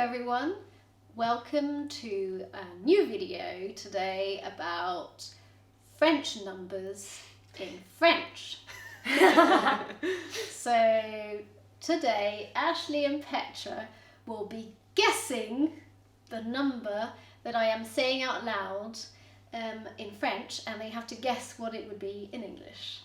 everyone, welcome to a new video today about French numbers in French. So today Ashley and Petra will be guessing the number that I am saying out loud in French, and they have to guess what it would be in English.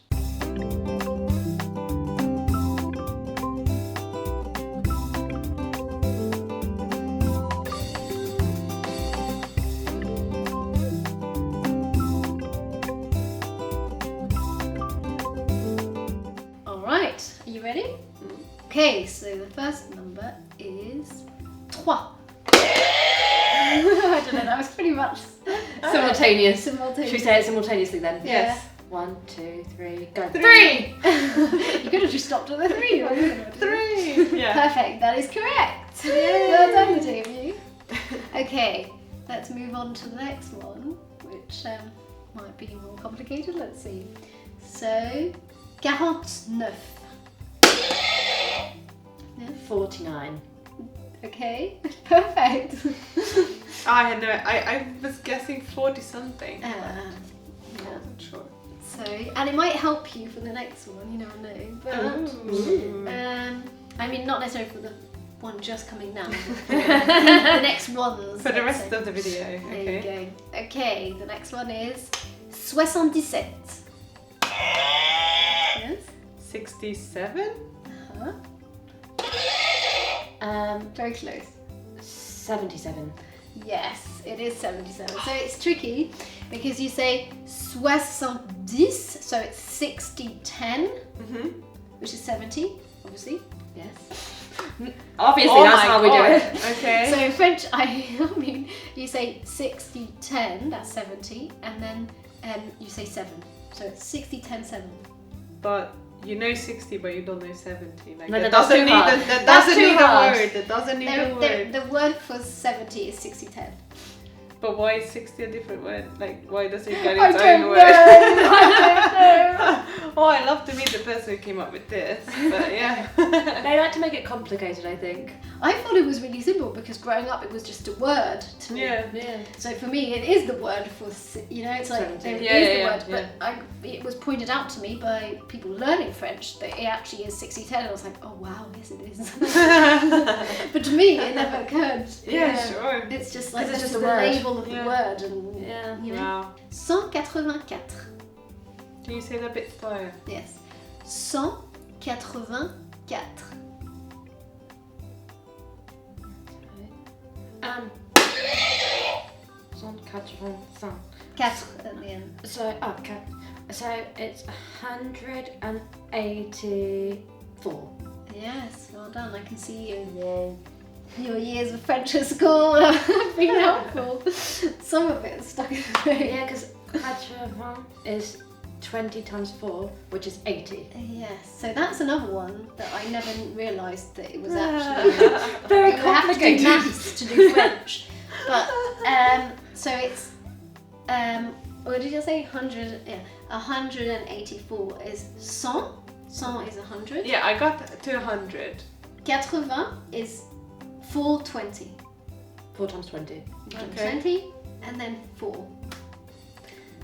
Alright, are you ready? Okay, so the first number is 3. I don't know, that was pretty much Simultaneous. simultaneous. Should we say it simultaneously then? Yes. 1, 2, 3, go. 3! You could have just stopped at the 3. 3! Yeah. Perfect, that is correct. Well done, the two of you. Okay, let's move on to the next one, which might be more complicated. Let's see. So, 49. Yeah. 49. Okay, perfect. I had no. I was guessing 40 something. Yeah. Wasn't sure. So, and it might help you for the next one, you never know. But Ooh. I mean, not necessarily for the one just coming now. But the next ones. For the let's rest say. of the video. There Okay. you go. Okay, the next one is 77. Yes. 67. Uh-huh. Very close. 77. Yes, it is 77. So it's tricky because you say 70, so it's 60, 10, which is 70, obviously. Yes. Obviously, Oh that's my how we do God. it. Okay. So in French, I mean, you say 60, 10, that's 70, and then you say 7. So it's 60, 10, 7. But you know 60, but you don't know 70. Like No, that that's doesn't too need hard. a, that That's doesn't too need hard. a word. That doesn't need a word. The word for 70 is 60, 10. But why is 60 a different word? Like, why does it get I its don't own know. word? I Oh, I love to meet the person who came up with this. But yeah. They like to make it complicated, I think. I thought it was really simple because growing up it was just a word to me. Yeah. Yeah. So for me it is the word for, it's like 70. there is Yeah, the yeah, word, yeah. but it was pointed out to me by people learning French that it actually is 60-10, and I was like, oh wow, yes it is. But to me it never occurred. Yeah, sure. It's just like 'Cause it's this just is a the word. label of the Yeah. word, and Yeah. you know. Wow. 184. Can you say that a bit slower? Yes. 184. 185. 4 at the end. So, okay. So it's 184. Yes, well done. I can see you. Yay. Your years of French at school have been helpful. Some of it is stuck in the brain. Yeah, because 80 is 20 times 4, which is 80. Yes, so that's another one that I never realised that it was actually. Very You have to do complicated. maths to do French. But so it's what did you say? 100. Yeah, 184 is 100. 100 is 100. Yeah, I got to 100. 80 is 420. 4 times 20. 20 and then 4.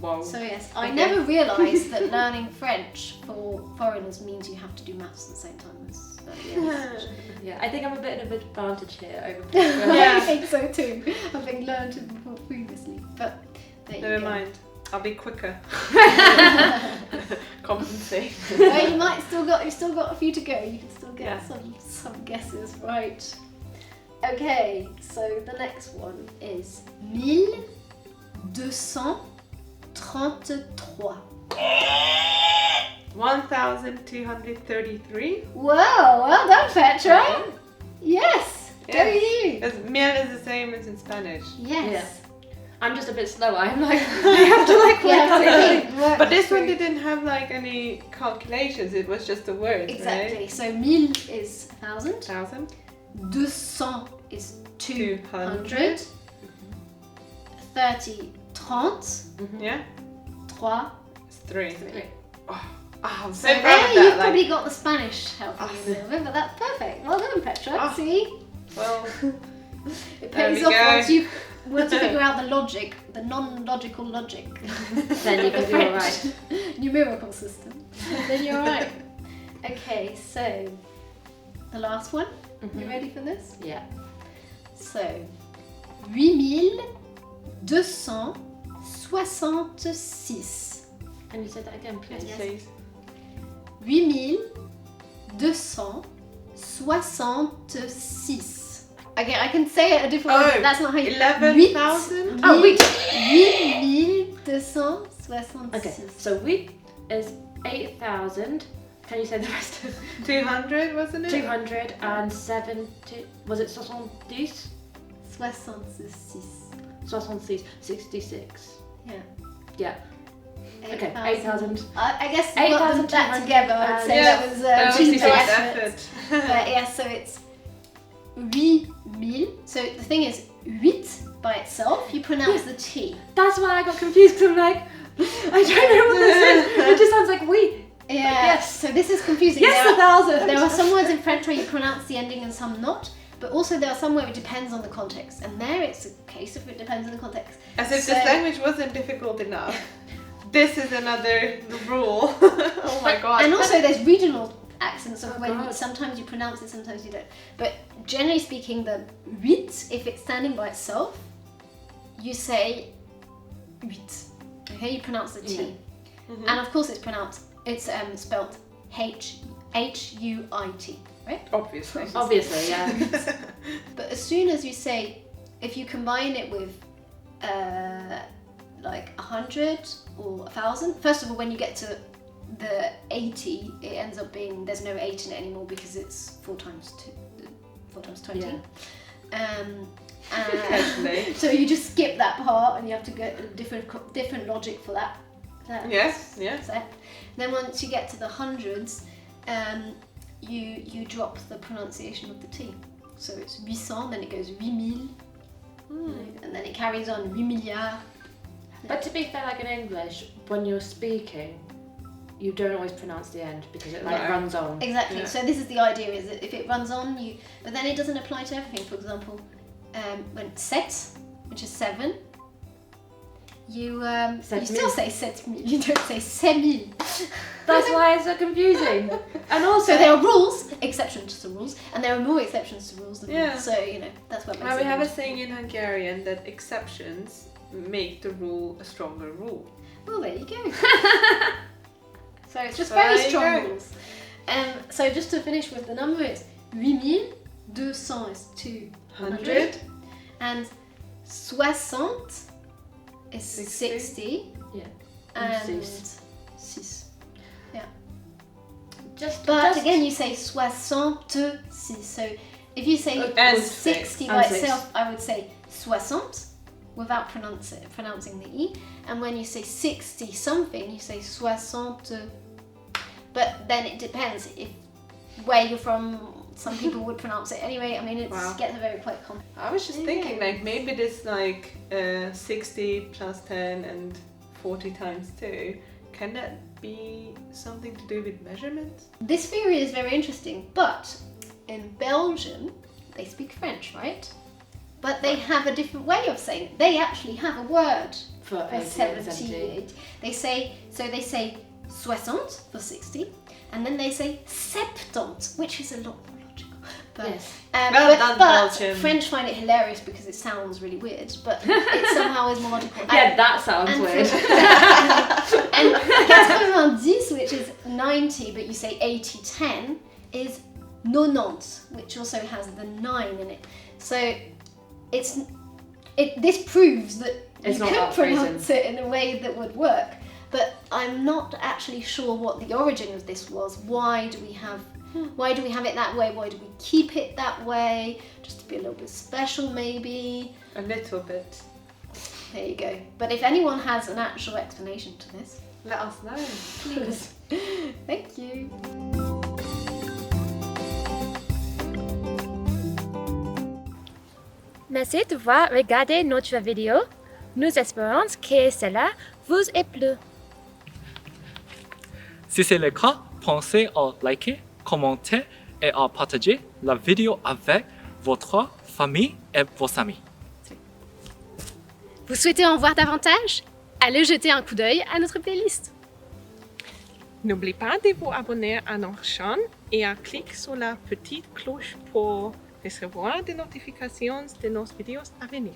Wow. So yes, I Okay. never realised that learning French for foreigners means you have to do maths at the same time as Yeah, I think I'm a bit of an advantage here over I think so too, having learned it before previously. But there you Never go. mind. I'll be quicker. Compensate. Well, you've still got a few to go. You can still get Yeah. some guesses right. Okay, so the next one is 1233. 1,233. Wow, well done, Petra. Yes, go Yes. you. As mil is the same as in Spanish. Yes. I'm just a bit slower. I'm like, I have to like Yeah, work really quickly. work But this one through- didn't have like any calculations. It was just the words, Exactly. right? So 1000 is 1,000. 1,000. 200 is 200. 200. 30, 30. Yeah. 3, It's 3. 3. Oh, I'm so So proud there of you've that. probably got the Spanish helping Oh. you a little bit, but that's perfect. Well done, Petra. Oh. See? Well, It There pays we off go. once you figure out the logic, the non-logical logic. Then you of the can be French alright. numerical system. Then you're right. Okay, so the last one. You Mhm. ready for this? Yeah. So 8266. Can you say that again, please? Yes. Please. 8266. Okay, I can say it a different way, Oh, but that's not how you... 11,000? Oh, wait. 8266. Okay, so week is 8,000. Can you say the rest of 200, wasn't it? 270? Was it 70? 66. 66. 66. Yeah. Yeah. Okay, 8,000. I guess we got them that 8,200 together. I'd say Yeah, that was that was cheaper good effort. effort. But yeah, so it's 8000. So the thing is, 8 by itself, you pronounce the T. That's why I got confused because I'm like, I don't know what this is. It just sounds like we. Yeah. Yes. So this is confusing. Yes, There are- 1,000. There are some words in French where you pronounce the ending and some not. But also there are some where it depends on the context. And there it's a case of it depends on the context. As if So- this language wasn't difficult enough. This is another rule. Oh my god. And also there's regional accents of Oh, when God. sometimes you pronounce it, sometimes you don't. But generally speaking, the 8, if it's standing by itself, you say 8. Okay, you pronounce the T. Yeah. Mhm. And of course it's spelled Huit, right? Obviously. Obviously, yeah. But as soon as you say, if you combine it with like 100 or 1,000, first of all, when you get to the 80, it ends up being, there's no 8 in it anymore because it's 4 times 20. Yeah. Casually. So you just skip that part and you have to get a different logic for that. Yes, yes. Set. Then once you get to the hundreds, you drop the pronunciation of the T. So it's 800, then it goes 8000, and then it carries on 8 milliards. But to be fair, like in English, when you're speaking, you don't always pronounce the end because it like No. runs on. Exactly. Yeah. So this is the idea: is that if it runs on, but then it doesn't apply to everything. For example, when 7, which is 7, you still say 7000. You don't say 7000. That's why it's so confusing. And also, So there are rules, exceptions to rules, and there are more exceptions to rules than Yeah. rules. So that's what makes Well, it. we have a interesting. saying in Hungarian that exceptions make the rule a stronger rule. Well, there you go. So it's just There very you strong go. rules. So just to finish with the number, it's 8200 is 200, 100. and 60 is 60. 60, Yeah. and Six. 6. But again, you say 66. So if you say And 60 And by six. itself, I would say 60 without pronouncing the E. And when you say 60 something, you say 60. But then it depends if where you're from. Some people would pronounce it anyway. I mean, it Wow. gets very quite complex. I was just thinking, like, maybe this, like, 60 plus 10 and 40 times 2, can that be something to do with measurements? This theory is very interesting, but in Belgium, they speak French, right? But they have a different way of saying it. They actually have a word for for 80 and 70. 78. They say 60 for 60, and then they say 70, which is a lot more logical. But, Yes. Well done, Belgium. French find it hilarious because it sounds really weird, but it somehow is more logical. Yeah, that sounds and weird. and 90, which is 90, but you say 80-10, is 90, which also has the 9 in it. So this proves that It's you not could that phrasing. pronounce it in a way that would work. But I'm not actually sure what the origin of this was. Why do we have it that way? Why do we keep it that way? Just to be a little bit special, maybe. A little bit. There you go. But if anyone has an actual explanation to this, Let us know. please. Thank you. Merci d'avoir regardé notre vidéo. Nous espérons que cela vous ait plu. Si c'est le cas, pensez à liker, commenter et à partager la vidéo avec votre famille et vos amis. Vous souhaitez en voir davantage? Allez jeter un coup d'œil à notre playlist. N'oubliez pas de vous abonner à notre chaîne et à cliquer sur la petite cloche pour recevoir des notifications de nos vidéos à venir.